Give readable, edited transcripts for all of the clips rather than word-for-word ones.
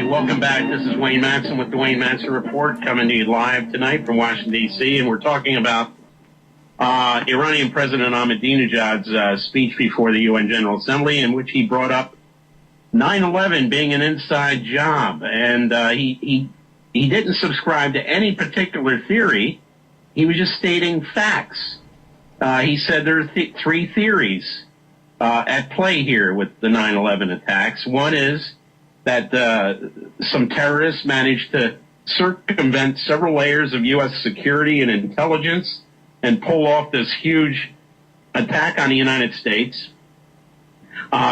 welcome back. This is Wayne Madsen with the Wayne Madsen Report, coming to you live tonight from Washington, D.C., and we're talking about Iranian President Ahmadinejad's speech before the UN General Assembly, in which he brought up 9/11 being an inside job, and he didn't subscribe to any particular theory. He was just stating facts. He said there are three theories at play here with the 9/11 attacks. One is that some terrorists managed to circumvent several layers of U.S. security and intelligence and pull off this huge attack on the United States.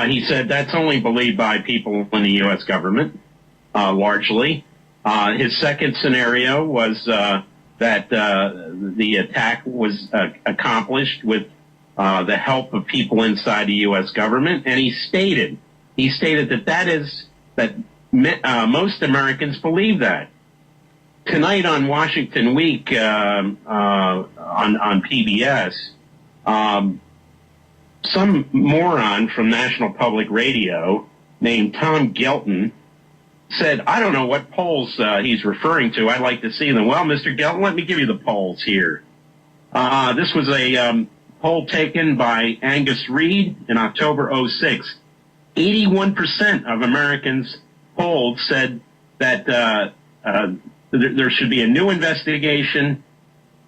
He said that's only believed by people in the U.S. government, largely. His second scenario was that the attack was accomplished with the help of people inside the U.S. government, and he stated that most Americans believe that. Tonight on Washington Week on PBS, some moron from National Public Radio named Tom Gelton said, I don't know what polls he's referring to. I'd like to see them. Well, Mr. Gelton, let me give you the polls here. This was a poll taken by Angus Reid in October 06. 81% of Americans polled said that there should be a new investigation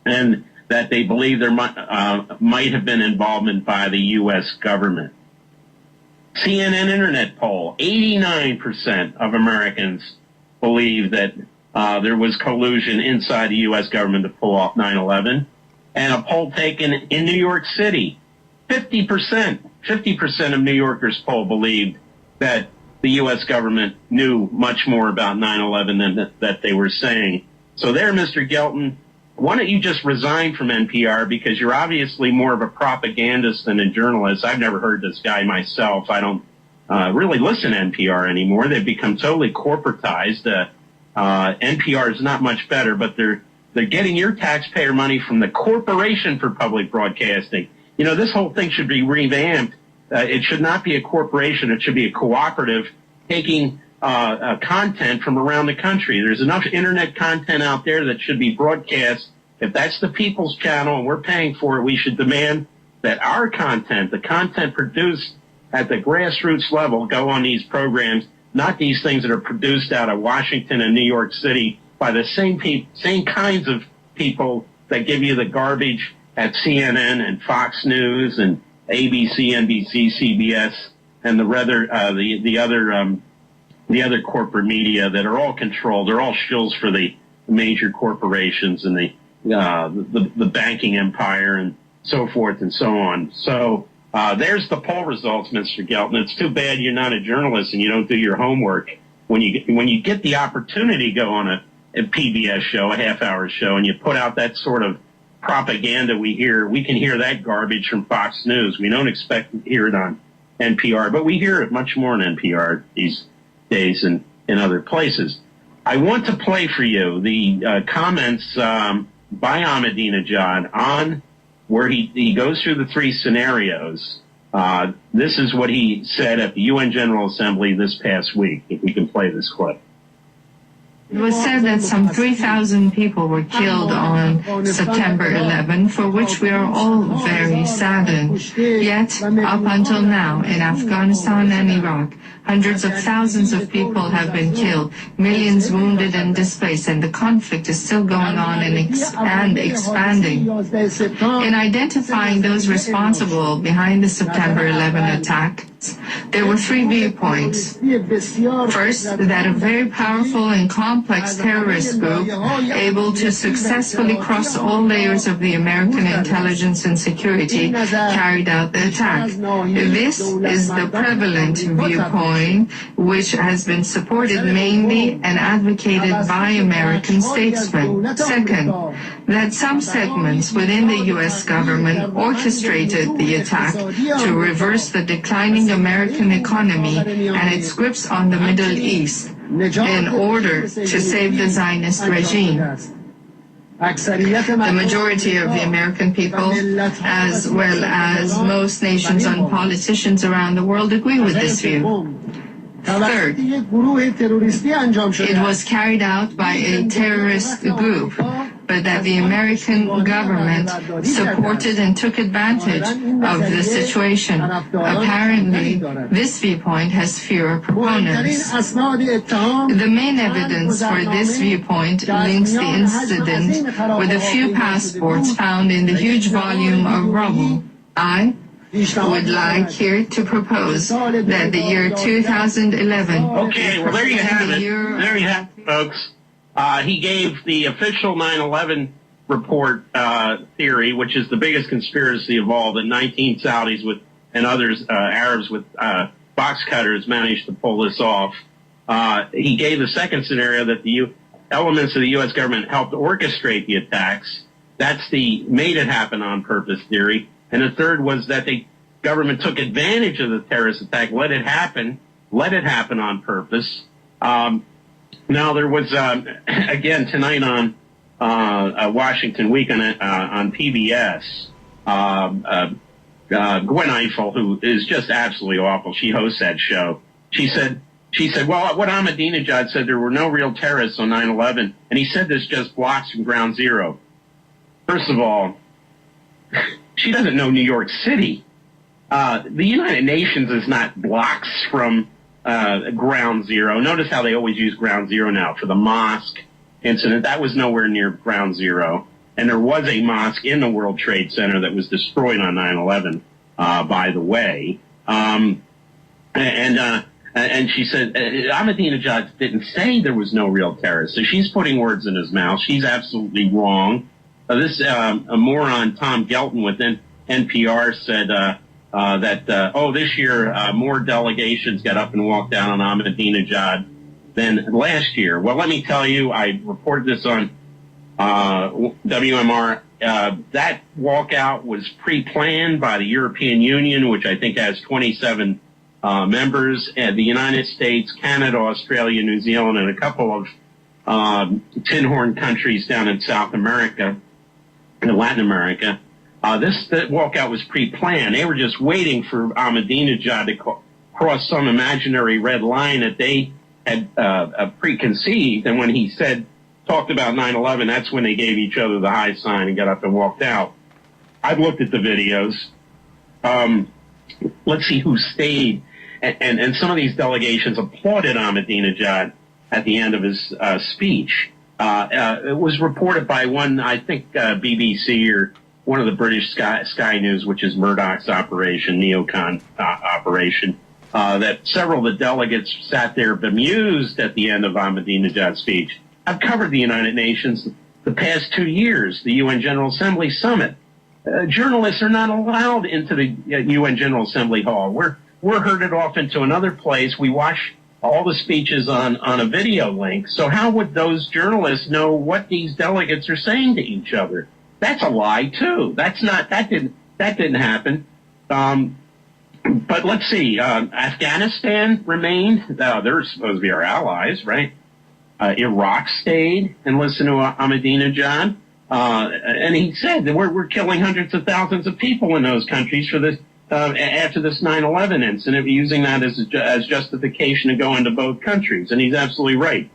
and that they believe there might have been involvement by the U.S. government. CNN Internet poll, 89% of Americans believe that there was collusion inside the U.S. government to pull off 9/11. And a poll taken in New York City, 50% of New Yorkers polled believed that the U.S. government knew much more about 9/11 than that they were saying. So there, Mr. Gelton, why don't you just resign from NPR, because you're obviously more of a propagandist than a journalist. I've never heard this guy myself. I don't really listen to NPR anymore. They've become totally corporatized. NPR is not much better, but they're getting your taxpayer money from the Corporation for Public Broadcasting. You know, this whole thing should be revamped. It should not be a corporation. It should be a cooperative taking content from around the country. There's enough internet content out there that should be broadcast. If that's the People's Channel and we're paying for it, we should demand that our content, the content produced at the grassroots level, go on these programs, not these things that are produced out of Washington and New York City by the same kinds of people that give you the garbage at CNN and Fox News and ABC, NBC, CBS, and the other corporate media that are all controlled. They're all shills for the major corporations and the banking empire and so forth and so on. So there's the poll results, Mr. Gelton. It's too bad you're not a journalist and you don't do your homework. When you get the opportunity to go on a PBS show, a half-hour show, and you put out that sort of propaganda we can hear that garbage from Fox News. We don't expect to hear it on NPR, but we hear it much more on NPR these days and in other places. I want to play for you the comments by Ahmadinejad on where he goes through the three scenarios. This is what he said at the UN General Assembly this past week, if we can play this clip. It was said that some 3,000 people were killed on September 11, for which we are all very saddened. Yet, up until now, in Afghanistan and Iraq, hundreds of thousands of people have been killed, millions wounded and displaced, and the conflict is still going on and expanding. In identifying those responsible behind the September 11 attack, there were three viewpoints. First, that a very powerful and complex terrorist group able to successfully cross all layers of the American intelligence and security carried out the attack. This is the prevalent viewpoint, which has been supported mainly and advocated by American statesmen. Second, that some segments within the U.S. government orchestrated the attack to reverse the declining American economy and its grips on the Middle East in order to save the Zionist regime. The majority of the American people, as well as most nations and politicians around the world, agree with this view. Third, it was carried out by a terrorist group, but that the American government supported and took advantage of the situation. Apparently, this viewpoint has fewer proponents. The main evidence for this viewpoint links the incident with a few passports found in the huge volume of rubble. I would like here to propose that the year 2011... Okay, well, there you have it. There you have it, folks. He gave the official 9/11 report theory, which is the biggest conspiracy of all, that 19 Saudis and others, Arabs with box cutters, managed to pull this off. He gave the second scenario that the elements of the U.S. government helped orchestrate the attacks. That's the made it happen on purpose theory. And the third was that the government took advantage of the terrorist attack, let it happen on purpose. Now, there was, again, tonight on Washington Week on PBS, Gwen Ifill, who is just absolutely awful, she hosts that show. She said, well, what Ahmadinejad said, there were no real terrorists on 9/11, and he said this just blocks from ground zero. First of all, she doesn't know New York City. The United Nations is not blocks from ground zero. Notice how they always use ground zero now for the mosque incident. That was nowhere near ground zero. And there was a mosque in the World Trade Center that was destroyed on 9/11, by the way. And she said, Ahmadinejad didn't say there was no real terrorist. So she's putting words in his mouth. She's absolutely wrong. This a moron, Tom Gelton, within NPR, said that this year more delegations got up and walked down on Ahmadinejad than last year. Well, let me tell you, I reported this on WMR. That walkout was pre-planned by the European Union, which I think has 27 members, and the United States, Canada, Australia, New Zealand, and a couple of tin horn countries down in South America. In Latin America, this walkout was pre-planned. They were just waiting for Ahmadinejad to cross some imaginary red line that they had preconceived. And when he talked about 9/11, that's when they gave each other the high sign and got up and walked out. I've looked at the videos. Let's see who stayed. And some of these delegations applauded Ahmadinejad at the end of his speech. It was reported by one, I think, BBC or one of the British Sky News, which is Murdoch's operation, neocon operation, that several of the delegates sat there bemused at the end of Ahmadinejad's speech. I've covered the United Nations the past 2 years, the UN General Assembly Summit. Journalists are not allowed into the UN General Assembly Hall. We're herded off into another place. We watch all the speeches on a video link. So how would those journalists know what these delegates are saying to each other? That's a lie too. That didn't happen. But let's see. Afghanistan remained. They're supposed to be our allies, right? Iraq stayed and listened to Ahmadinejad. And he said that we're killing hundreds of thousands of people in those countries for this. After this 9/11 incident, using that as justification to go into both countries. And he's absolutely right.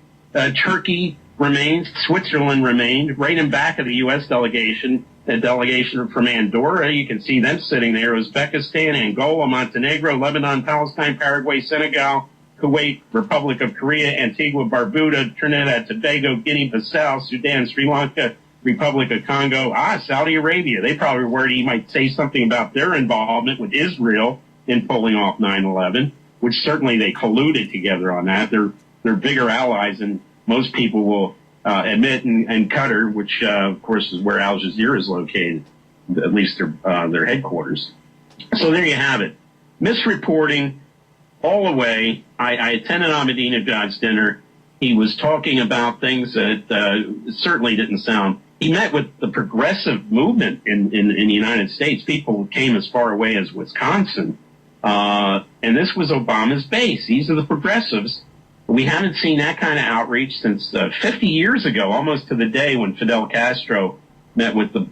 Turkey remains, Switzerland remained, right in back of the U.S. delegation, a delegation from Andorra. You can see them sitting there. Uzbekistan, Angola, Montenegro, Lebanon, Palestine, Paraguay, Senegal, Kuwait, Republic of Korea, Antigua, Barbuda, Trinidad, Tobago, Guinea-Bissau, Sudan, Sri Lanka, Republic of Congo, Saudi Arabia. They probably were worried he might say something about their involvement with Israel in pulling off 9/11, which certainly they colluded together on that. They're bigger allies than most people will admit, and Qatar, which of course is where Al Jazeera is located, at least their headquarters. So there you have it. Misreporting all the way. I attended Ahmadinejad's dinner. He was talking about things that certainly didn't sound. He met with the progressive movement in the United States. People came as far away as Wisconsin. And this was Obama's base. These are the progressives. We haven't seen that kind of outreach since 50 years ago, almost to the day when Fidel Castro met with the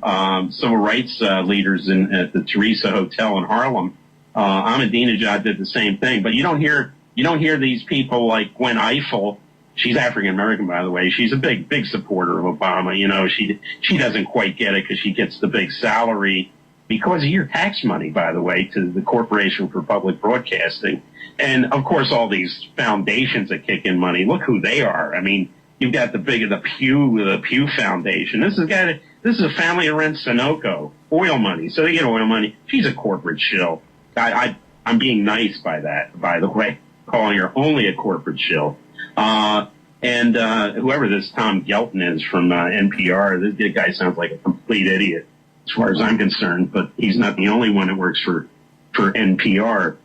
civil rights leaders at the Teresa Hotel in Harlem. Ahmadinejad did the same thing. But you don't hear You don't hear these people like Gwen Ifill. She's African American, by the way. She's a big supporter of Obama. You know, she doesn't quite get it because she gets the big salary because of your tax money, by the way, to the Corporation for Public Broadcasting. And of course, all these foundations that kick in money. Look who they are. I mean, you've got the Pew Foundation. This is a family that rents Sunoco, oil money. So they get oil money. She's a corporate shill. I'm being nice by that, by the way, calling her only a corporate shill. And whoever this Tom Gelton is from NPR, this guy sounds like a complete idiot as far as I'm concerned, but he's not the only one that works for NPR.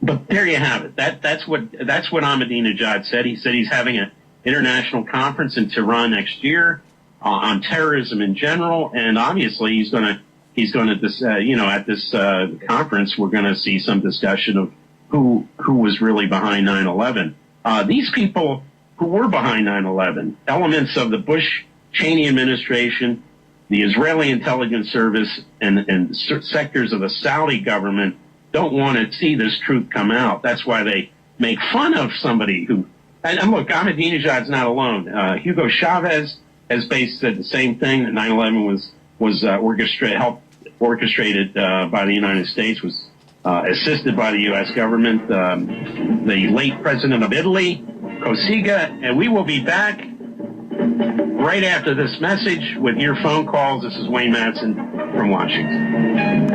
But there you have it. That's what Ahmadinejad said. He said he's having an international conference in Tehran next year on terrorism in general, and obviously he's going to at this conference we're going to see some discussion of who was really behind 9/11. These people who were behind 9/11, elements of the Bush-Cheney administration, the Israeli intelligence service, and sectors of the Saudi government don't want to see this truth come out. That's why they make fun of somebody who. And look, Ahmadinejad's not alone. Hugo Chavez has basically said the same thing, that 9/11 was orchestrated by the United States, was assisted by the U.S. government. The late president of Italy, Cossiga, and we will be back right after this message with your phone calls. This is Wayne Madsen from Washington.